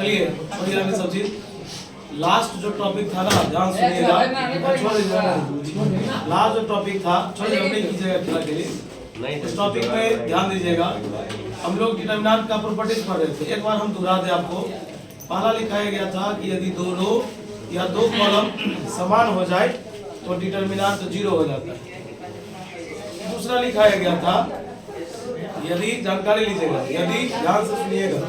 चलिए सब चीज लास्ट जो टॉपिक था ना, ध्यान सुनिएगा। लास्ट जो टॉपिक था, छोड़िए कीजिएगा खिला के लिए। इस टॉपिक में ध्यान दीजिएगा। हम लोग डिटरमिनेंट का प्रॉपर्टीज पढ़ रहे थे। एक बार हम दोहरा दें आपको। पहला लिखाया गया था कि यदि दो रो या दो कॉलम समान हो जाए तो डिटरमिनेंट 0 हो जाता है। दूसरा लिखाया गया था, यदि जानकारी लीजिएगा, यदि ध्यान से सुनिएगा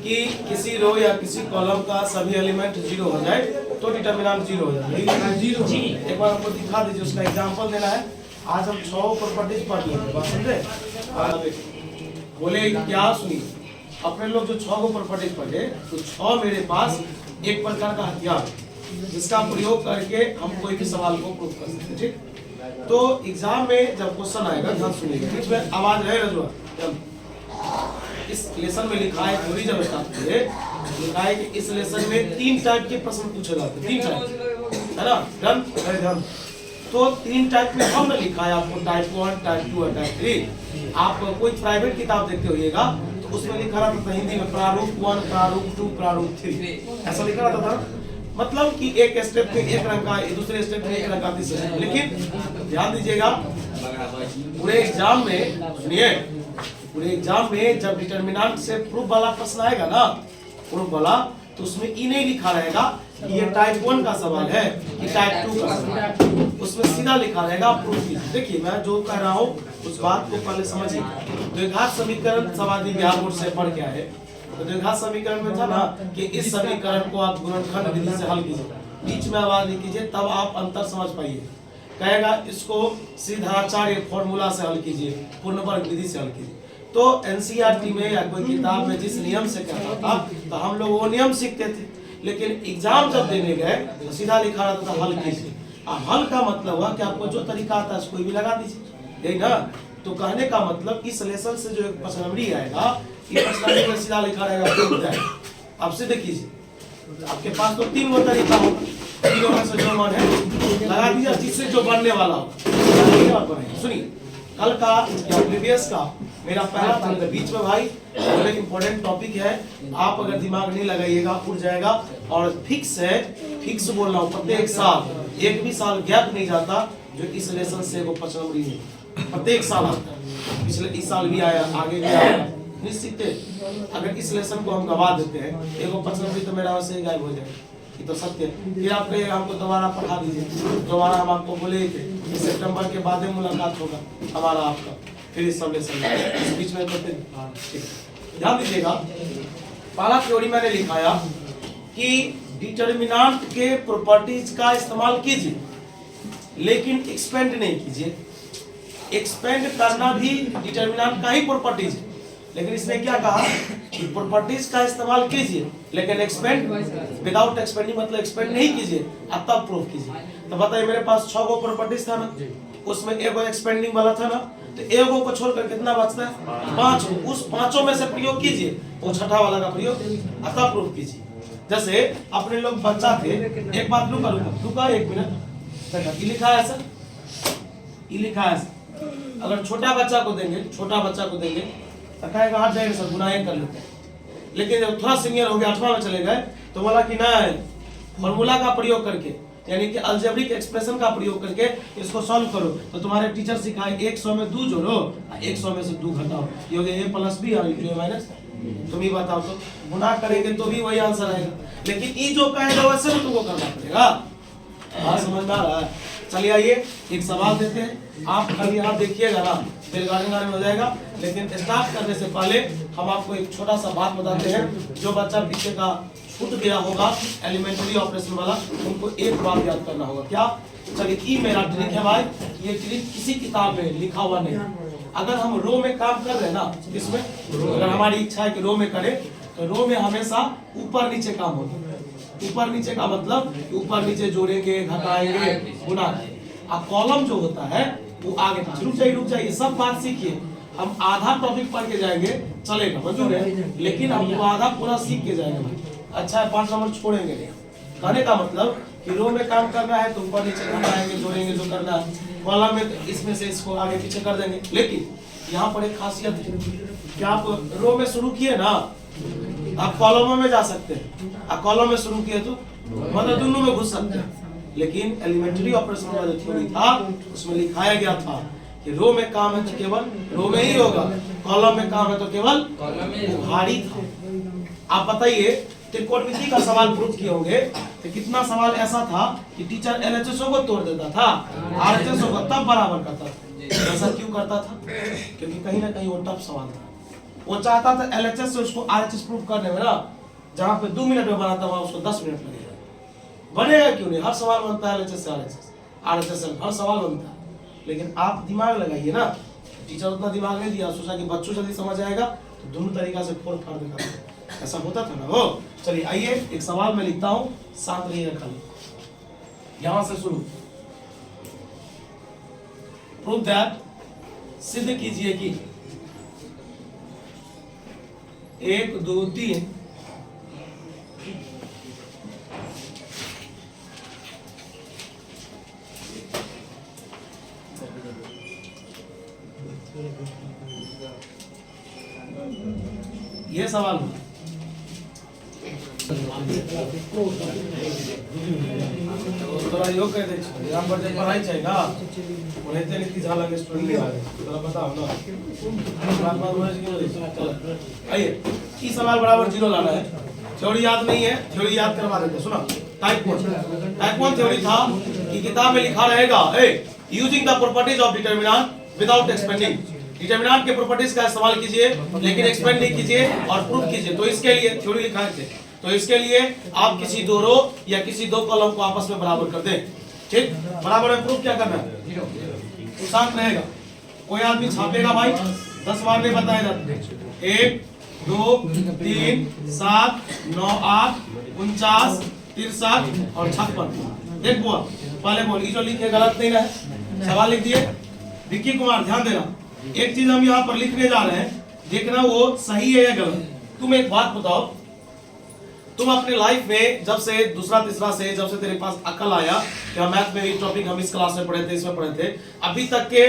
कि किसी रो या किसी कॉलम का सभी एलिमेंट 0 हो जाए तो डिटरमिनेंट 0 हो जाए। एक बार आपको दिखा दीजिए, उसका एग्जांपल देना है। आज हम 6 प्रॉपर्टीज पढ़ लेंगे, बात समझे? बोले क्या, सुनिए। अपने लोग जो 6 प्रॉपर्टीज पढ़े तो 6 मेरे पास एक प्रकार का हथियार जिसका प्रयोग करके हम कोई भी सवाल को प्रूव कर सकते हैं। ठीक, तो एग्जाम में जब क्वेश्चन आएगा, ध्यान सुनिएगा, बीच में आवाज रहे रजुआ। इस लेसन में लिखा है, थोड़ी जब स्टार्ट किए लिखा है कि इस लेसन में 3 टाइप के प्रश्न पूछे जाते हैं। 3 टाइप है ना, डन है ध्यान। तो 3 टाइप में हमने लिखा है आपको, टाइप 1, टाइप 2 और टाइप 3। आप कोई प्राइवेट किताब देखते होइएगा तो उसमें लिखा रहता था हिंदी में प्रारूप 1, प्रारूप 2, प्रारूप 3, ऐसा लिखा रहता था। मतलब कि एक स्टेप में एक रंग का, दूसरे स्टेप में एक रंग का, तीसरे। लेकिन ध्यान दीजिएगा, पूरे एग्जाम में, सुनिए, पूरे एग्जाम में जब डिटरमिनेंट से प्रूफ वाला प्रश्न आएगा ना, प्रूफ वाला, तो उसमें ई नहीं लिखा रहेगा कि ये टाइप 1 का सवाल है कि टाइप 2 का सवाल है। उसमें सीधा लिखा रहेगा प्रूफ कीजिए। देखिए मैं जो कह रहा हूँ उस बात को पहले समझिए। द्विघात समीकरण सवादी बिहार बोर्ड से पढ़ के आए। तो द्विघात समीकरण में था ना कि इस समीकरण को आप गुणनखंड विधि से हल कीजिए, बीच में आवाज नहीं कीजिए, तब आप अंतर समझ पाइए। कहेगा इसको सीधाचार्य फॉर्मूला से हल कीजिए, पूर्ण वर्ग विधि से हल कीजिए। तो एनसीईआरटी में या कोई किताब में जिस नियम से कहता था तो हम लोग वो नियम सीखते थे। लेकिन एग्जाम जब देने गए तो सीधा लिखा रहता था हल कीजिए। अब हल का मतलब हुआ कि आपको जो तरीका आता है कोई भी लगा दीजिए, यही ना। तो कहने का मतलब इस लेसन से जो एक प्रश्नावली आएगा, ये प्रश्नावली में सीधा लिखा रहेगा। अब से देखिए, आपके पास तो 3 गो तरीका होगा, तीनों में से जो मन है लगा दीजिए, जिससे जो बनने वाला हो। सुनिए, कल का या प्रीवियस का मेरा पहला था बीच में भाई, बड़े इंपॉर्टेंट टॉपिक है। आप अगर दिमाग नहीं लगाइएगा उड़ जाएगा। और फिक्स है, फिक्स बोल रहा हूँ, प्रत्येक साल एक भी साल गैप नहीं जाता जो इस लेसन से वो प्रश्नावली नहीं, प्रत्येक साल आता है। पिछले इस साल भी आया, आगे भी आया, निश्चित है। अगर इस लेसन को हम गवा देते हैं, एगो प्रश्नावली तो मेरा वैसे ही गायब हो जाएगा, ये तो सत्य है। फिर आप कहे हमको दोबारा पढ़ा दीजिए, दोबारा हम आपको बोले थे कि सितंबर के बाद मुलाकात होगा हमारा आपका, फिर इस सब लेसन इस बीच में करते हैं। ध्यान दीजिएगा, पहला थ्योरी मैंने लिखाया कि डिटरमिनेंट के प्रॉपर्टीज का इस्तेमाल कीजिए लेकिन एक्सपेंड नहीं कीजिए। एक्सपेंड करना भी डिटरमिनेंट का ही प्रॉपर्टीज है, लेकिन इसने क्या कहा कि प्रॉपर्टीज का इस्तेमाल कीजिए लेकिन एक्सपेंड विदाउट एक्सपेंडिंग, मतलब एक्सपेंड नहीं कीजिए अब तब प्रूफ कीजिए। तो बताइए मेरे पास 6 गो प्रॉपर्टीज था ना, उसमें एगो एक्सपेंडिंग वाला था ना, तो एगो को छोड़कर कितना बचता है? 5। उस 5 में से प्रयोग कीजिए, वो छठा वाला का प्रयोग अतः प्रूफ कीजिए। जैसे अपने लोग बच्चा थे, एक बात रुका 1 मिनट, लिखा है सर, ये लिखा है सर। अगर छोटा बच्चा को देंगे तो कहेगा हट जाएगा सर, गुनाह कर लेते हैं। लेकिन जब थोड़ा सीनियर हो गया, 8वां में चले गए, तो बोला कि नहीं, फॉर्मूला का प्रयोग करके, यानी कि अलजेब्रिक एक्सप्रेशन का प्रयोग करके इसको सॉल्व करो। तो तुम्हारे टीचर सिखाए 100 में 2 जोड़ो, 100 में से 2 घटाओ, ये हो गया a + b और a माइनस। तुम ही बताओ, तो गुनाह करेंगे तो भी वही आंसर आएगा। लेकिन ये जो कहेगा वैसे भी तुमको करना पड़ेगा। बात समझ में आ रहा है? चलिए आइए एक सवाल देते हैं। आप खाली यहाँ देखिएगा ना, फिर गाड़ी हो जाएगा। लेकिन स्टार्ट करने से पहले हम आपको एक छोटा सा बात बताते हैं। जो बच्चा पीछे का छूट गया होगा एलिमेंट्री ऑपरेशन वाला, उनको एक बात याद करना होगा। क्या? चलिए, ये मेरा ट्रिक है भाई, ये ट्रिक किसी किताब में लिखा हुआ नहीं। अगर हम रो में काम कर रहे हैं ना, इसमें अगर हमारी इच्छा है कि रो में करें, तो रो में हमेशा ऊपर नीचे काम होता है। ऊपर नीचे का मतलब ऊपर नीचे जोड़ेंगे, घटाएंगे, गुना। अब कॉलम जो होता है वो आगे पीछे। रुक जाइए, सब बात सीखिए। हम आधा टॉपिक पढ़ के जाएंगे, चलेगा, मंजूर है, लेकिन हम वो आधा पूरा सीख के जाएंगे। अच्छा है, 5 नंबर छोड़ेंगे नहीं। कहने का मतलब कि रो में काम करना है तो ऊपर नीचे घटाएंगे, जोड़ेंगे, जो करना है। कॉलम में तो इसमें से इसको आगे पीछे कर देंगे। लेकिन यहाँ पर एक खासियत है कि आप रो में शुरू किए ना, आप कॉलमों में जा सकते हैं, आप कॉलम में शुरू किए तो मतलब दोनों में घुस सकते हैं। लेकिन एलिमेंट्री ऑपरेशन वाला जो थ्योरी था उसमें लिखाया गया था कि रो में काम है तो केवल रो में ही होगा, कॉलम में काम है तो केवल भारी था। आप बताइए त्रिकोणमिति का सवाल प्रूव किए होंगे तो कितना सवाल ऐसा था कि टीचर एलएचएसओ को तोड़ देता था, आरएचएसओ को तब बराबर करता था। ऐसा क्यों करता था? क्योंकि कहीं ना कहीं वो टफ सवाल था। वो चाहता था एलएचएस से उसको आरएचएस प्रूव करने में ना, जहां पे 2 मिनट में बनाता वहां उसको 10 मिनट लगेगा। बनेगा क्यों नहीं? हर सवाल बनता है एलएचएस से आरएचएस से हर सवाल बनता है। लेकिन आप दिमाग लगाइए ना, टीचर उतना दिमाग नहीं दिया, सोचा कि बच्चों जल्दी समझ आएगा तो दोनों तरीका से फोड़ फाड़ देगा। ऐसा होता था ना वो। चलिए आइए एक सवाल मैं लिखता हूं, शांत रहिए खाली। यहां से शुरू। प्रूव दैट, सिद्ध कीजिए कि 1 2 3 ये सवाल हुआ। तोरा योग कह दे छै यहाँ पर जब पढ़ाई छै ना ओनाहिते लिखी झालक स्टूडेंट नहीं आ रहे तोरा बताओ ना बात होय छै कि चल आइए ई सवाल बराबर 0 लाना है। थ्योरी याद नहीं है, थ्योरी याद करवा देते। सुनो टाइप 1 थ्योरी था कि किताब में लिखा रहेगा using the properties of determinant without expanding. Determinant के प्रॉपर्टीज का इस्तेमाल कीजिए लेकिन एक्सपेंड नहीं कीजिए और प्रूफ कीजिए। तो इसके लिए थ्योरी लिखा थे, तो इसके लिए आप किसी 2 रो या किसी 2 कॉलम को आपस में बराबर कर दें। ठीक, बराबर में प्रूफ क्या करना है? तो शांत रहेगा, कोई आदमी छापेगा भाई 10 बार नहीं बताया जाता। 1 2 3 7 9 8 49 63 और 56। देख बुआ पहले बोल, ये जो लिखे गलत नहीं रहे। सवाल लिख दिए। विक्की कुमार ध्यान देना, एक चीज हम यहाँ पर लिखने जा रहे हैं, देखना वो सही है या गलत। तुम एक बात बताओ, तुम अपने लाइफ में जब से दूसरा तीसरा से जब से तेरे पास अकल आया कि मैथ में ये टॉपिक हम इस क्लास में पढ़े थे, इसमें पढ़े थे, अभी तक के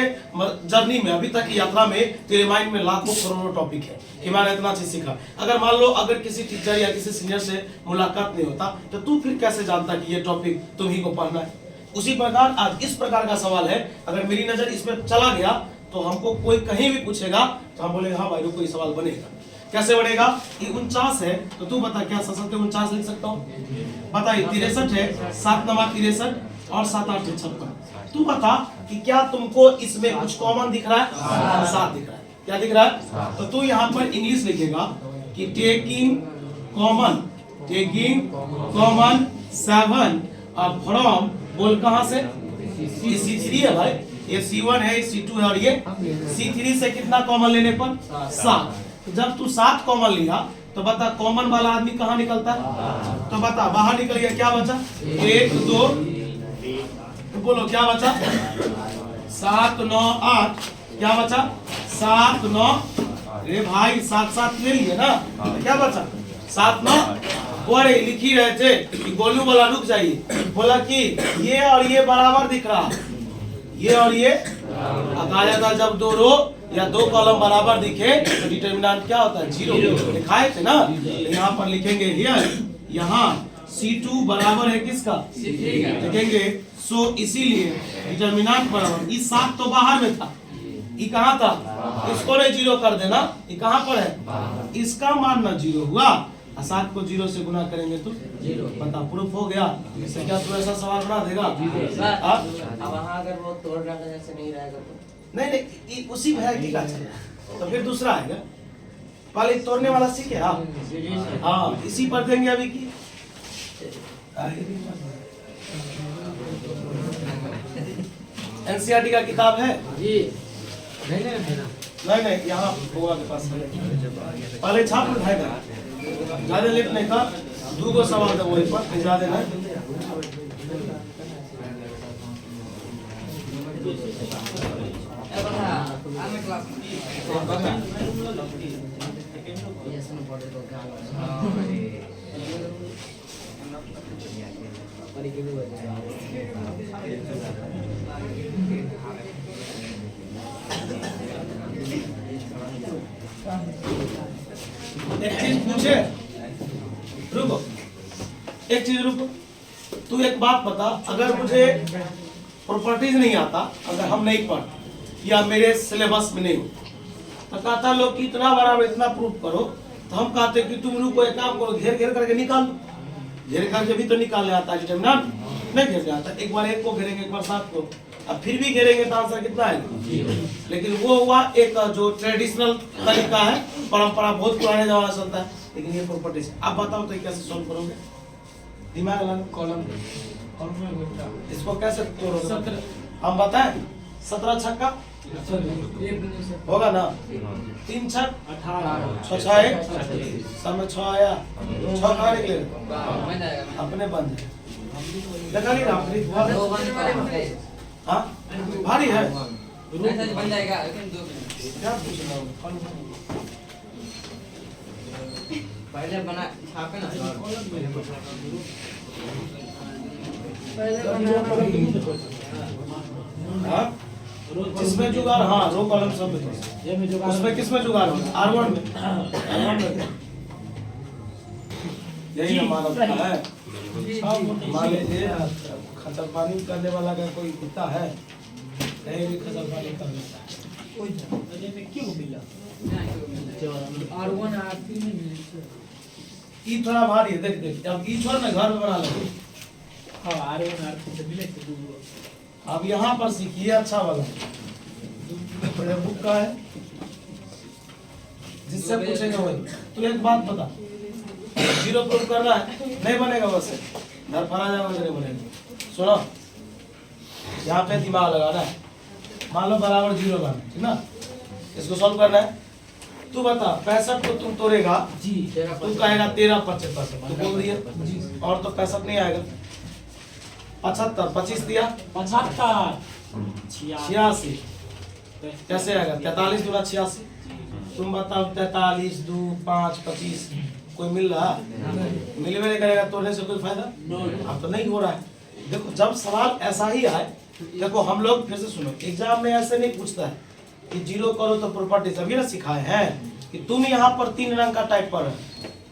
जर्नी में, अभी तक की यात्रा में तेरे माइंड में लाखों करोड़ों टॉपिक है कि मैंने इतना चीज सीखा। अगर मान लो अगर किसी टीचर या किसी सीनियर से मुलाकात नहीं होता तो तू फिर कैसे जानता कि ये टॉपिक तुम्ही को पढ़ना है? उसी प्रकार आज इस प्रकार का सवाल है, अगर मेरी नजर इसमें चला गया तो हमको कोई कहीं भी पूछेगा तो हम बोलेंगे हाँ भाई रुको ये सवाल बनेगा। कैसे बनेगा? ये 49 है तो तू बता क्या 49 लिख सकता हूँ? बताइए 63 है, 7 9 63 और 7 8 56। तू बता कि क्या तुमको इसमें कुछ कॉमन दिख रहा है? 7 दिख रहा है। क्या दिख रहा है? तो तू यहाँ पर इंग्लिश लिखेगा कि टेकिंग कॉमन 7 फ्रॉम, बोल कहां से? ये C3 है भाई, ये C1 है, C2 है और ये C3 से कितना कॉमन लेने पर? 7। जब तू 7 कॉमन लिया तो बता कॉमन वाला आदमी कहाँ निकलता है? तो बता बाहर निकल गया, क्या बचा? 1 2, तो बोलो क्या बचा? 7 9 8, क्या बचा? 7 9, अरे भाई 7 7 ले लिए ना, तो क्या बचा? 7 9। और लिख ही रहे थे कि गोलू वाला रुक जाइए, बोला कि ये और ये बराबर दिख रहा, ये और ये कहा जाता है जब 2 रो या 2 कॉलम बराबर दिखे तो डिटरमिनेंट क्या होता है? 0 लिखाए थे ना। यहाँ पर लिखेंगे हियर, यहाँ C2 बराबर है किसका? लिखेंगे। सो इसीलिए डिटरमिनेंट बराबर, इस 7 तो बाहर में था, ये कहाँ था? इसको नहीं 0 कर देना, ये कहाँ पर है? इसका मानना 0 हुआ, 7 को 0 से गुना करेंगे तो 0। बता प्रूफ हो गया। इससे क्या तू ऐसा सवाल बना देगा? अब वहाँ अगर वो तोड़ रहा जैसे नहीं रहेगा तो नहीं उसी वैरायटी का चलेगा, तो फिर दूसरा आएगा। पहले तोड़ने वाला सीखे हाँ, इसी पर देंगे अभी की। एनसीईआरटी का किताब है जी? नहीं यहाँ गोवा के पास है। पहले छाप उठाएगा, ज्यादा लेट नहीं था, 2 गो सवाल था वही पर, ज्यादा नहीं। एक चीज पूछे, रुको, एक चीज रुको, तू एक बात बता, अगर मुझे प्रॉपर्टीज नहीं आता, अगर हम नहीं पढ़ या मेरे सिलेबस में नहीं हो, तो कहता लोग कि इतना बराबर इतना प्रूफ करो, तो हम कहते कि तुम लोग को एक काम करो, घेर घेर करके निकाल दो। घेर करके भी तो निकालने आता है डिटरमिनेंट, नहीं घेरने आता। एक बार एक को घेरेंगे, एक बार 7 को, अब फिर भी घेरेंगे तो आंसर कितना आएगा? लेकिन वो हुआ एक जो ट्रेडिशनल तरीका है, परंपरा बहुत पुराने जमाने से चलता है, लेकिन ये प्रॉपर्टीज। आप बताओ तो कैसे सॉल्व करोगे? दिमाग लगा, कॉलम इसको कैसे तोड़ोगे? हम बताएं, 17 छक्का होगा ना, 3 छक 18, 6 6 1, सब में 6 आया, 6 कहाँ निकले? अपने बंद है, देखा नहीं ना? हाँ भारी है, बन जाएगा क्या पूछ रहा हूँ? पहले बना छापे ना, हाँ जिसमें जुगाड़, हाँ रो कॉलम सब में, उसमें किसमें जुगाड़ होगा? R1 में, R1 में यही हमारा है। मान लीजिए खतर पानी करने वाला का कोई कुत्ता है, कहीं भी खतर पानी कर देता है, क्यों मिला? R1 R3 में मिले। ई थोड़ा भारी है, देख देख, अब ई छोड़ ना, घर में बना लगे। हाँ R1 R3 से मिले थे दूर। अब यहाँ पर सीखिए अच्छा वाला, बुक का है, जिससे पूछेंगे वही। तो एक बात बता, 0 प्रूफ करना है, नहीं बनेगा वैसे, घर पर आ जाएगा, नहीं बनेगा। सुनो, यहाँ पे दिमाग लगाना है, मान लो बराबर 0 करना है, ठीक ना? इसको सॉल्व करना है। तू बता, 65 को तुम तोड़ेगा जी, तू कहेगा 13 25, तू बोल दिया जी, और तो 65 नहीं आएगा। 75 25 दिया 75 86, कैसे आएगा? 43 दूना 86। तुम बताओ, 43 2 5 25 कोई मिल रहा? मिल नहीं करेगा, तोड़ने से कोई फायदा? अब तो नहीं हो रहा है। देखो, जब सवाल ऐसा ही आए, देखो हम लोग फिर से सुनो, एग्जाम में ऐसे नहीं पूछता है कि 0 करो तो प्रॉपर्टी, सभी ना सिखाए हैं कि तुम यहाँ पर 3 रंग का टाइप पर है,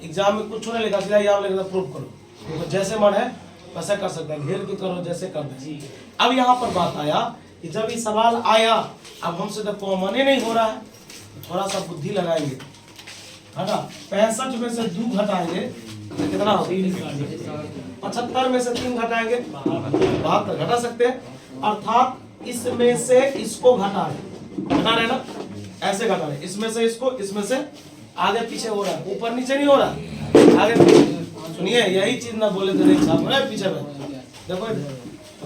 एग्जाम में कुछ नहीं लिखा, सीधा यहाँ लिखा प्रूफ करो, तो जैसे मन है वैसे कर सकता है, घेर के करो जैसे कर दे। अब यहाँ पर बात आया कि जब ये सवाल आया, अब हमसे तो कॉमन ही नहीं हो रहा है, तो थोड़ा सा बुद्धि लगाएंगे, है ना? 65 में से 2 घटाएंगे तो कितना होगा? 75 में से 3 घटाएंगे 72 घटा सकते हैं, अर्थात इसमें से इसको घटा रहे ना, ऐसे घटा रहे, इसमें से इसको, इसमें से आगे पीछे हो रहा है, ऊपर नीचे नहीं हो रहा है, आगे पीछे। सुनिए, यही चीज ना बोले तो नहीं छाप रहा है पीछे में। देखो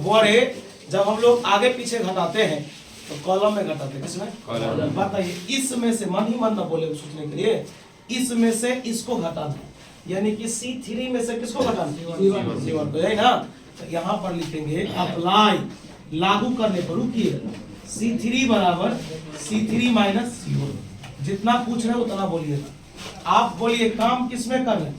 वो रे, जब हम लोग आगे पीछे घटाते हैं तो कॉलम में घटाते हैं, किसमें? बताइए, इसमें से, मन ही मन ना बोले सोचने के लिए, इसमें से इसको घटा दो, यानी कि C3 में से किसको घटाना? C1 को, यही ना? तो यहाँ पर लिखेंगे अप्लाई, लागू करने पर, रुकिए, C3 बराबर C3 माइनस C1, जितना पूछ रहे उतना बोलिएगा। आप बोलिए काम किसमें कर रहे?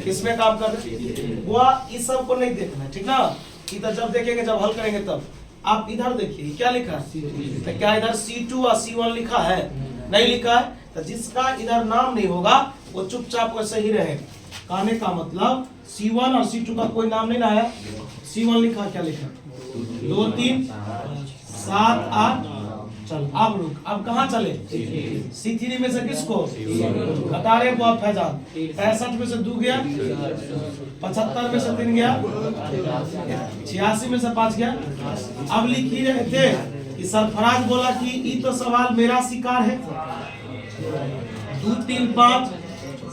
किसमें काम कर रहे? वो इस सब को नहीं देखना है, ठीक ना? इधर जब देखेंगे, जब हल करेंगे तब। आप इधर देखिए, क्या लिखा है? तो क्या इधर C2 और C1 लिखा है? नहीं लिखा है, तो जिसका इधर नाम नहीं होगा वो चुपचाप वैसे ही रहेगा। कहने का मतलब C1 और C2 का कोई नाम नहीं ना आया, C1 लिखा, क्या लिखा? 2 3 7 8। चल अब रुक, अब कहाँ चले? C3 में से किसको घटा रहे को? आप फैजान, 65 में से 2 गया, 75 में से 3 गया, 86 में से 5 गया। अब लिख ही रहे थे कि सरफराज बोला कि ये तो सवाल मेरा शिकार है। 2 3 5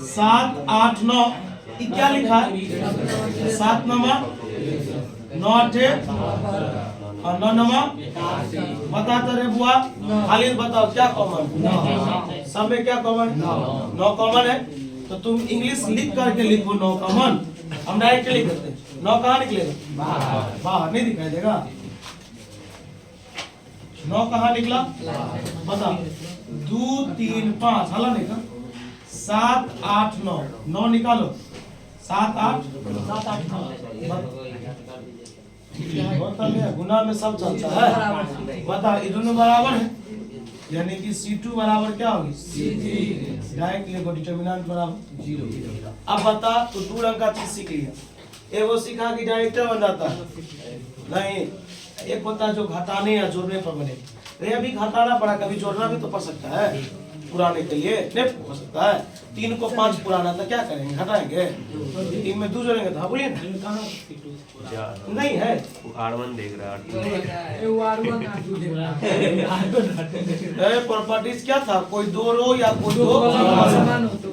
7 8 9, ये क्या लिखा है? 7 नंबर 9 8 और 9 नंबर बताते रहे बुआ, खाली बताओ क्या कॉमन? सब में क्या कॉमन? 9 कॉमन है, तो तुम इंग्लिश लिख करके लिखो 9 कॉमन, हम डायरेक्ट लिख देते हैं। 9 कहाँ निकलेगा? बाहर नहीं दिखाई देगा। 9 कहाँ निकला? बता। 2 3 5 हला निकला, 7 8 9, 9 निकालो, 7 8 9। गुना में सब चलता है, बता, ये दोनों बराबर है, यानी कि C2 बराबर क्या होगी डायरेक्ट लिखो डिटर्मिनेंट बराबर 0। अब बता तो 2 रंग का चीज सीख लिया। वो सीखा कि डायरेक्टर बन जाता है नहीं, एक होता है जो घटाने या जोड़ने पर बने। नहीं अभी घटाना पड़ा, कभी जोड़ना भी तो पड़ सकता है पुराने के लिए, नहीं हो सकता है। 3 को 5 पुराना था, क्या करेंगे घटाएंगे, 3 में 2 जोड़ेंगे तो हाँ बोलिए ना। नहीं है R1 देख रहा है ये R1 R2 देख रहा है। प्रॉपर्टीज क्या था, कोई 2 रो या कोई 2 समान हो तो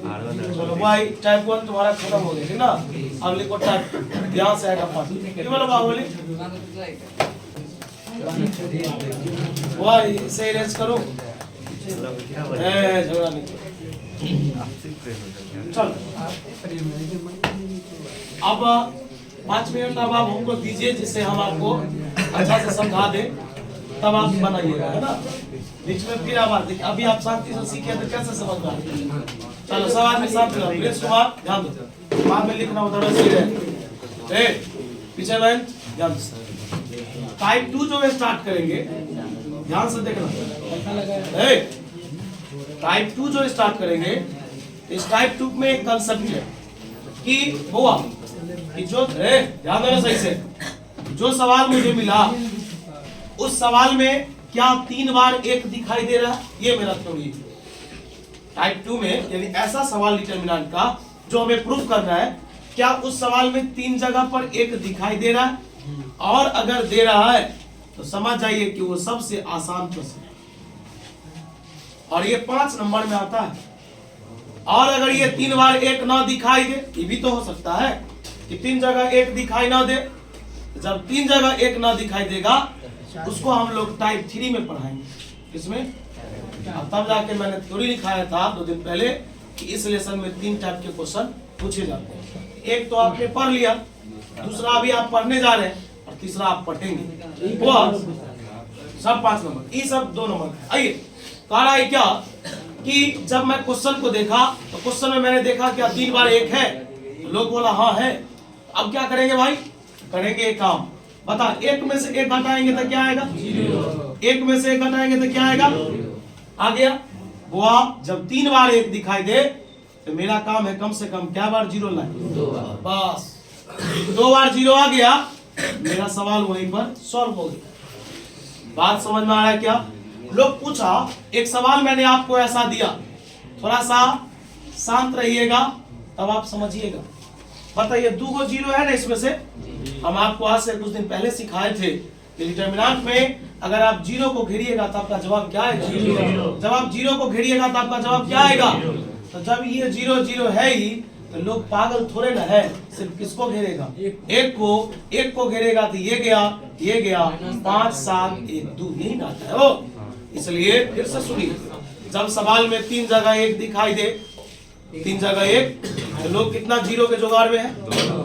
चलो भाई टाइप 1 तुम्हारा खत्म हो गया ठीक ना। अब लिखो टाइप 2, ध्यान से आएगा पाठ क्यों बोलो बाहुबली भाई से रेंज करो झगड़ा नहीं चल। अब 5 मिनट अब आप हमको दीजिए जिससे हम आपको अच्छा से समझा दें, तब आप बनाइएगा है ना। बीच में फिर आवाज देखिए, अभी आप शांति से सीखे तो कैसे समझ में आएगा। चलो सवाल में साथ में प्रिंस कुमार ध्यान दो, बाद में लिखना उधर से है पीछे लाइन ध्यान से। टाइप 2 जो स्टार्ट करेंगे ध्यान से देखना, टाइप 2 जो स्टार्ट करेंगे इस टाइप 2 में एक कंसेप्ट है कि हुआ कि जो ध्यान देना सही से, जो सवाल मुझे मिला उस सवाल में क्या 3 बार 1 दिखाई दे रहा है, ये मेरा थ्योरी है। टाइप 2 में यानी ऐसा सवाल डिटरमिनेंट का जो हमें प्रूफ करना है, क्या उस सवाल में 3 जगह पर 1 दिखाई दे रहा है, और अगर दे रहा है तो समझ जाइए कि वो सबसे आसान प्रश्न है और ये 5 नंबर में आता है। और अगर ये 3 बार 1 ना दिखाई दे, ये भी तो हो सकता है कि 3 जगह 1 दिखाई ना दे। जब 3 जगह 1 ना दिखाई देगा उसको हम लोग टाइप 3 में पढ़ाएंगे। इसमें तब जाके मैंने थ्योरी लिखाया था 2 दिन पहले कि इस लेसन में 3 टाइप के क्वेश्चन पूछे जाते हैं। एक तो आपने पढ़ लिया, दूसरा अभी आप पढ़ने जा रहे हैं, और तीसरा आप पढ़ेंगे। वो सब 5 नंबर, ये सब 2 नंबर। आइए कह रहा है क्या कि जब मैं क्वेश्चन को देखा तो क्वेश्चन में मैंने देखा क्या 3 बार 1 है, तो लोग बोला हाँ है। अब क्या करेंगे भाई, करेंगे एक काम, बता 1 में से 1 घटाएंगे तो क्या आएगा 1 में से 1 घटाएंगे तो क्या आएगा, आ गया। हुआ जब 3 बार 1 दिखाई दे तो मेरा काम है कम से कम क्या बार 0 लाए, बस 2 बार 0 आ गया, मेरा सवाल वहीं पर सॉल्व हो गया। बात समझ में आ रहा है क्या। लोग पूछा, एक सवाल मैंने आपको ऐसा दिया, थोड़ा सा शांत रहिएगा तब आप समझिएगा। बताइए 2 को 0 है ना, इसमें से हम आपको आज से कुछ दिन पहले सिखाए थे कि डिटरमिनेंट में अगर आप 0 को घेरिएगा तो आपका जवाब क्या आएगा, जब आप 0 को घेरिएगा तो आपका जवाब क्या आएगा। तो जब ये 0 0 है ही तो लोग पागल थोड़े ना है, सिर्फ किसको घेरेगा, 1 को घेरेगा तो ये गया 5 7 1 2 यही ना आता है वो। इसलिए फिर से सुनिए, जब सवाल में 3 जगह 1 दिखाई दे, 3 जगह 1 तो लोग कितना 0 के जुगाड़ में है।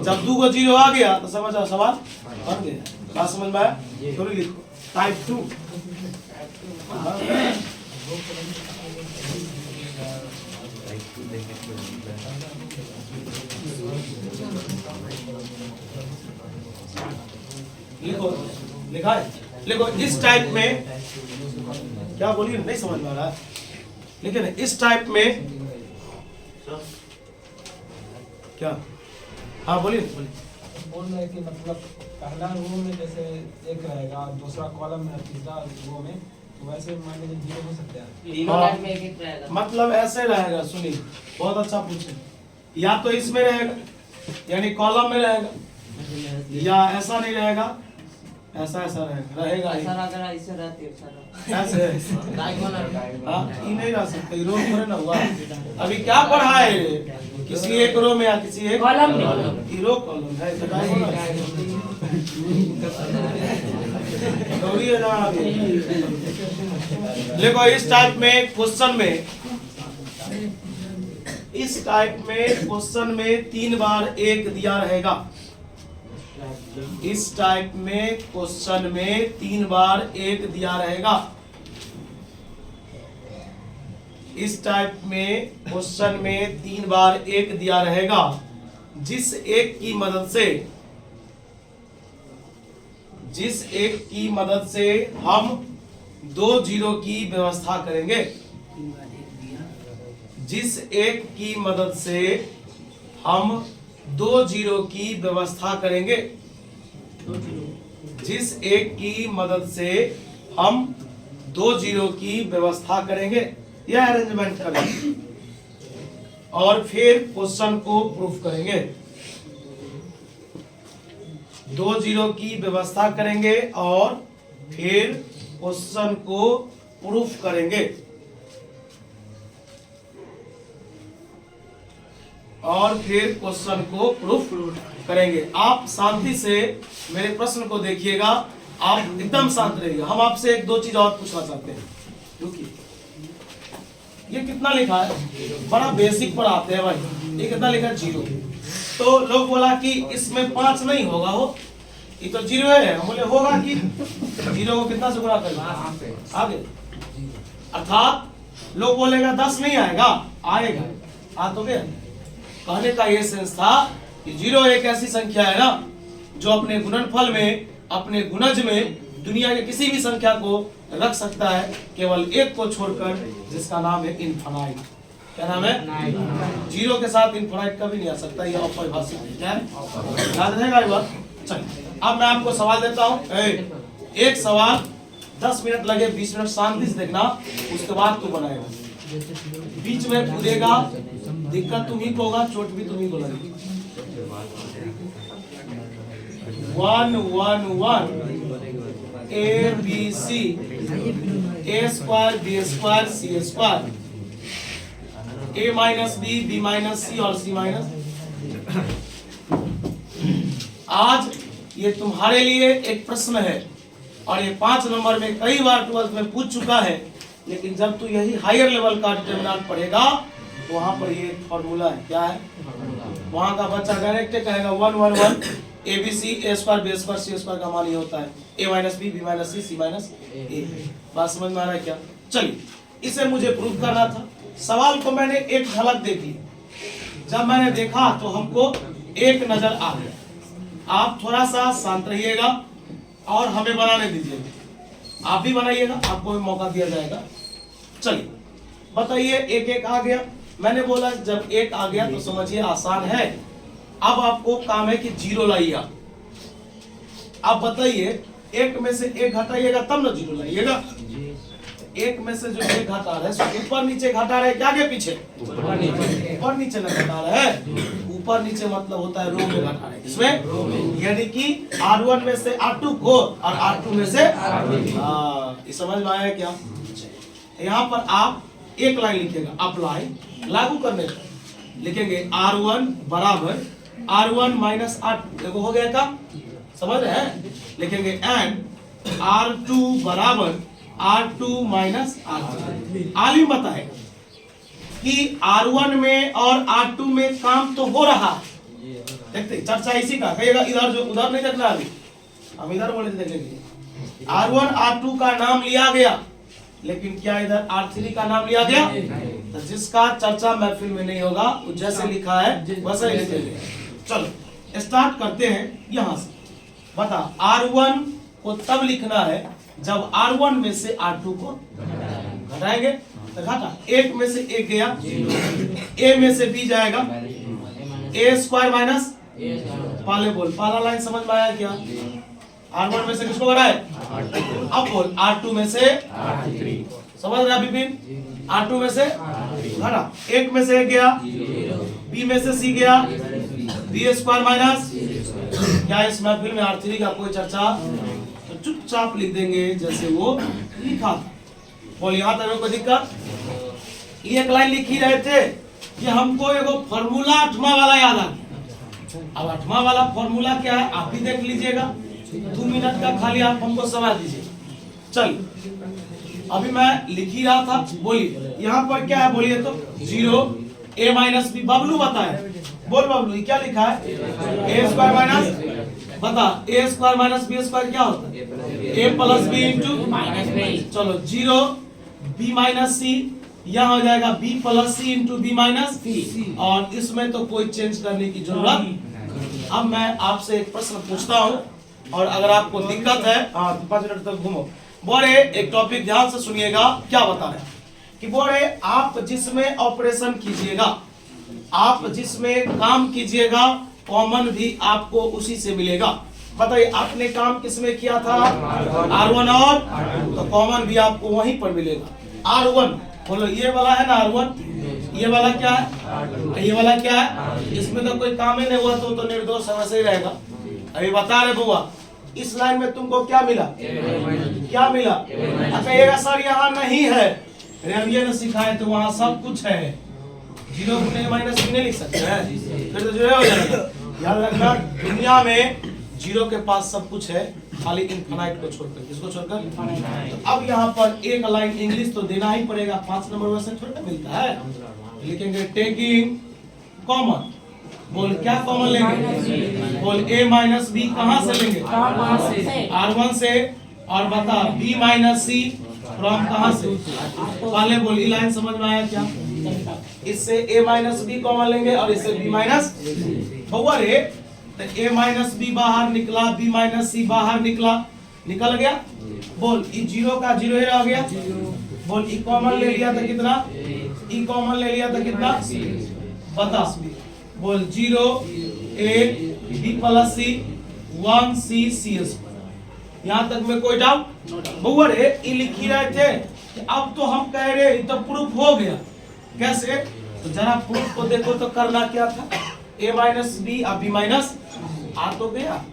जब 2 को 0 आ गया तो समझ आओ सवाल बन गया। बात समझ में आया, थोड़ी लिखो टाइप 2। लिखो लिखा है, लिखो इस टाइप में क्या बोलिए नहीं समझ में आ रहा है, लेकिन इस टाइप में क्या, हाँ बोलिए बोल रहे हैं कि मतलब पहला रो में जैसे 1 रहेगा, दूसरा कॉलम में, तीसरा रो में, तो वैसे मान लीजिए 0 हो सकता है। तीनों टाइप में 1 रहेगा, मतलब ऐसे रहेगा। सुनिए बहुत अच्छा पूछे, या तो इसमें रहेगा यानी कॉलम में रहेगा, या ऐसा नहीं रहेगा, ऐसा रहेगा ऐसा अगर ऐसे रहती है ऐसे हाँ, ये नहीं रह सकते, रो थोड़े ना हुआ। अभी क्या पढ़ा है, किसी एक रो में या किसी एक कॉलम में, रो कॉलम है तो गौरी है ना। देखो इस टाइप में क्वेश्चन में, इस टाइप में क्वेश्चन में 3 बार 1 दिया रहेगा। इस टाइप में क्वेश्चन में 3 बार 1 दिया रहेगा। इस टाइप में क्वेश्चन में 3 बार 1 दिया रहेगा, जिस एक की मदद से हम दो जीरो की व्यवस्था करेंगे। जिस एक की मदद से हम दो जीरो की व्यवस्था करेंगे। जिस एक की मदद से हम दो जीरो की व्यवस्था करेंगे, यह अरेंजमेंट करेंगे और फिर क्वेश्चन को प्रूफ करेंगे। दो जीरो की व्यवस्था करेंगे और फिर क्वेश्चन को प्रूफ करेंगे और फिर क्वेश्चन को प्रूफ करेंगे। आप शांति से मेरे प्रश्न को देखिएगा, आप एकदम शांत रहिएगा। हम आपसे एक दो चीज और पूछना चाहते हैं। रुकिए, ये कितना लिखा है? बड़ा बेसिक पर आते हैं भाई। ये कितना लिखा है? जीरो। तो लोग बोला कि इसमें 5 नहीं होगा, हो ये तो जीरो है। हम बोले होगा कि जीरो को कितना से गुणा करेंगे? आगे। अर्थात लोग बोलेगा 10 नहीं आएगा, आएगा। आ तो गया। कहने का ये सेंस था कि जीरो एक ऐसी संख्या है ना जो अपने गुणनफल में, अपने गुणज में दुनिया के किसी भी संख्या को रख सकता है, केवल एक को छोड़कर, जिसका नाम है इनफाइनाइट। क्या नाम है? जीरो के साथ इनफाइनाइट कभी नहीं आ सकता। ये अपरिभाषित है। क्या है? याद रहेगा ये बात? चलिए, अब मैं आपको सवाल देता हूँ। एक सवाल 10 मिनट लगे, 20 मिनट शांति से देखना, उसके बाद तू बनाएगा। बीच में कूदेगा, दिक्कत तुम्ही को होगा, चोट भी तुम्ही को लगेगी। 1 1 1 A B C A square B square C square A minus B B minus C और C माइनस। आज ये तुम्हारे लिए एक प्रश्न है और ये 5 नंबर में कई बार 12th में पूछ चुका है, लेकिन जब तू यही हायर लेवल का डिटरमिनेंट पढ़ेगा तो वहां पर ये फॉर्मूला है। क्या है? वहां का बच्चा डायरेक्ट कहेगा 1 1 1 ABC A square B square C square का मान ये होता है A minus B B minus C C minus A। बात समझ में आ रहा है क्या? चलिए, इसे मुझे प्रूफ करना था। सवाल को मैंने एक झलक देखी, जब मैंने देखा तो हमको एक नजर आ गया। आप थोड़ा सा शांत रहिएगा और हमें बनाने दीजिएगा। आप भी बनाइएगा, आपको भी मौका दिया जाएगा। चलिए बताइए, एक एक आ गया। मैंने बोला जब एक आ गया तो समझिए आसान है। अब आपको काम है कि जीरो लाइए। आप बताइए, एक में से एक घटाइएगा तब ना जीरो लाइएगा। एक में से जो एक घटा रहा है, ऊपर नीचे घटा रहा है क्या आगे पीछे? ऊपर नीचे ना घटा रहा है। ऊपर नीचे मतलब होता है रो में घटा रहा है। इसमें यानी कि R1 में से R2 को और R2 में से ये समझ में आया क्या? यहाँ पर आप एक लाइन लिखेगा, अप्लाई, लागू करने का लिखेंगे R1 बराबर R1 माइनस R2। देखो हो गया क्या? समझ रहे हैं? लिखेंगे एंड R2 बराबर R2 माइनस R2। आलिम बताएगा कि R1 में और R2 में काम तो हो रहा है। देखते चर्चा इसी का कहेगा, इधर जो उधर नहीं देखना, अभी हम इधर बोले देखेंगे। R1 R2 का नाम लिया गया, लेकिन क्या इधर R3 का नाम लिया गया? तो जिसका चर्चा महफिल में नहीं होगा, जैसे लिखा है वैसे लिख देंगे। चलो स्टार्ट करते हैं यहाँ से। बता, R1 को तब लिखना है जब R1 में से R2 को घटाएंगे। तो घटा, एक में से एक गया, A में से B जाएगा, A स्क्वायर माइनस। पहले बोल, पहला लाइन समझ में आया क्या? R1 में से किसको घटाए? अब बोल R2 में से समझ रहा विपिन? R2 में से घटा, एक में से एक गया, B में से C गया, B स्क्वायर माइनस। क्या इस महफिल में R3 का कोई चर्चा? तो चुपचाप लिख देंगे जैसे वो लिखा था। बोल यहाँ तक कोई दिक्कत? एक लाइन लिख ही रहे थे कि हमको एगो फॉर्मूला 8वां वाला याद आ गया। अब 8वां वाला फॉर्मूला क्या है आप भी देख लीजिएगा। 2 मिनट का खाली आप हमको समझ दीजिए। चलिए अभी मैं लिख ही रहा था, बोलिए यहाँ पर क्या है? बोलिए तो 0 A माइनस B। बबलू बताए, बोल बबलू ये क्या लिखा है? A स्क्वायर माइनस, बता A square minus B square क्या होता है? A plus B into minus B। चलो 0 B माइनस C, यहाँ हो जाएगा B plus C into B minus C। और इसमें तो कोई चेंज करने की जरूरत। अब मैं आपसे एक प्रश्न पूछता हूँ और अगर आपको दिक्कत है 5 मिनट तक घूमो, बोले एक टॉपिक ध्यान से सुनिएगा, क्या बता रहे हैं कि बोले आप जिसमें ऑपरेशन कीजिएगा, आप जिसमें काम कीजिएगा, कॉमन भी आपको उसी से मिलेगा। बताइए आपने काम किसमें किया था? R1 और तो कॉमन भी आपको वहीं पर मिलेगा। R1 बोलो, ये वाला है ना R1, ये वाला क्या है, ये वाला क्या है, इसमें तो कोई काम ही नहीं हुआ तो निर्दोष वैसे ही रहेगा। अभी बता रहे बुआ, इस लाइन में तुमको क्या मिला, क्या मिला? अच्छा ये सर यहाँ नहीं है, रेलवे ने सिखाए तो वहाँ सब कुछ है, 0 गुने माइनस भी नहीं लिख सकते हैं, फिर तो जो हो जाएगा। याद रखना दुनिया में 0 के पास सब कुछ है, खाली इनफाइनाइट को छोड़कर। किसको छोड़कर? तो अब यहाँ पर एक लाइन इंग्लिश तो देना ही पड़ेगा, 5 नंबर वैसे थोड़ा मिलता है। लिखेंगे टेकिंग कॉमन, बोल क्या कॉमन लेंगे? बोल a माइनस बी कहाँ से लेंगे? R1 से, और बता b माइनस सी फ्रॉम कहाँ से? पहले बोल, लाइन समझ में आया क्या? इससे a माइनस बी कॉमन लेंगे और इससे b माइनस हुआ रे, तो a माइनस बी बाहर निकला, b माइनस सी बाहर निकला, निकल गया। बोल ई 0 का 0 ही रह गया। बोल ई कॉमन ले लिया तो कितना? ई कॉमन ले लिया तो कितना? बता। बोल 0 8 b प्लस सी 1 c cs। यहाँ तक में कोई डाउट? बउआ रे ई लिखी रहे थे कि अब तो हम कह रहे तो प्रूफ हो गया। कैसे? तो जरा प्रूफ को देखो तो करना क्या था, a माइनस बी अब b माइनस आ तो गया।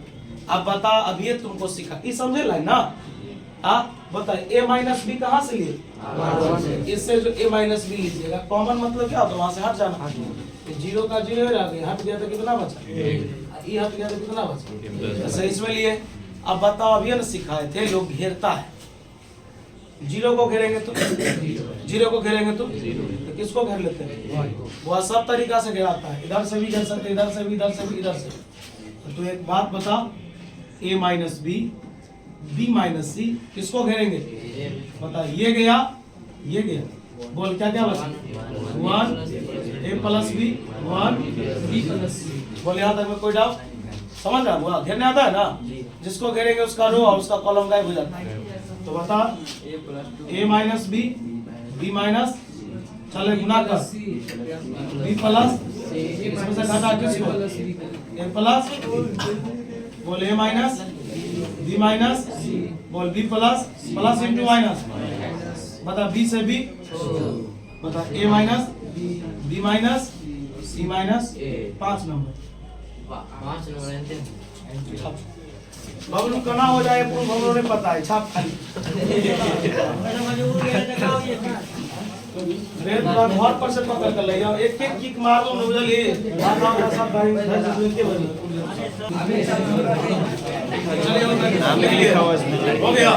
अब बता, अब ये तुमको सिखा, ये समझे लाइन ना? बता a माइनस बी कहाँ से लिए? इससे जो a माइनस बी लीजिएगा, कॉमन मतलब क्या होता है? वहां से हट जाना। 0 का 0 रह गया, हट गया तो कितना बचा? ये हट गया तो कितना बचा? ऐसे इसमें लिए। अब बताओ, अब ये ना सिखाए थे लोग घेरता है, 0 को घेरेंगे तो 0 को घेरेंगे तो किसको घेर लेते हैं? वह सब तरीका से घेराता है, इधर से भी घेर सकते, इधर से भी, इधर से भी, इधर से। तो एक बात बता, a minus B, b minus C किसको घेरेंगे? बता, ये गया, ये गया। बोल क्या क्या बचा? 1 a plus B 1 b plus C. बोल यहाँ तक में कोई डाउट? समझ रहा हुआ? घेरने आता है ना? जिसको घेरेंगे उसका रो और उसका कॉलम गायब हो जाता है। तो बता, a minus B, b minus, चले गुना कर, b प्लस, इसमें से घटा किसको? a प्लस, बोल a माइनस, b माइनस, बोल b plus, plus into minus, बता b से b, बता a minus, b minus, c minus, 5 number. Bablu कना हो जाए, पूर्ण बबलू ने पता है, छाप खाली। रेत का घर पर से पकड़ कर ले जाओ, एक एक किक मारो न बुझलिए। सब भाई के बजे हो गया।